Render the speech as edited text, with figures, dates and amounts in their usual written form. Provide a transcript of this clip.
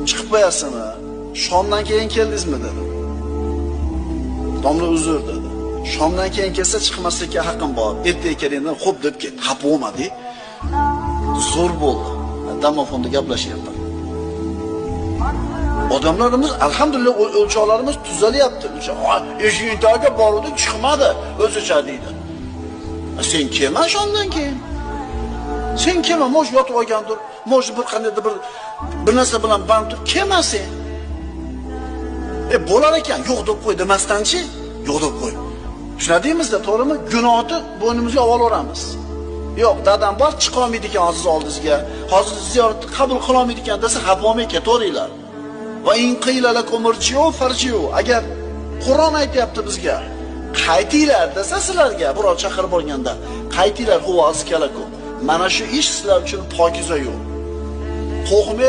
chiqib qo'yasizmi? Shomdan keyin keldingizmi dedi. Domla uzr dedi. Shomdan keyin kelsa chiqmaslikka haqqim bor. Ertaga kelingdan xo'p deb ketdi. Xafa bo'lmadi. Zo'r bo'ldi. Damofonda gaplashyapman. Odamlarimiz alhamdulillah o'lchovlarimiz tuzalyapti. Eshiging tagiga boruvdi, chiqmadi, o'zicha deydi. Sen kelma shomdan keyin. Sen kelma, mosh yotib olgandir. Mosh bir qandaydir bir narsa bilan band tur, kelma sen. Bo'lar ekan, yo'q deb qo'y demasdan-chi, yo'q deb qo'y. Tushunadingizda, to'g'rimi? Gunohni bo'ynimizga olaveramiz. Yo'q, dadam bor, chiqa olmaydi ekan hozir oldingizga. Hozir ziyoratni qabul qila olmaydi ekan desa, xafa bo'lmay ketaveringlar. Va in qila lakum irji'u farji'u. Agar Qur'on aytayapti bizga, qaytinglar desa sizlarga birov chaqirib bo'lganda, qaytinglar huva azkalakum. Mana shu ish sizlar uchun pokiza yo'l. Qo'rqmay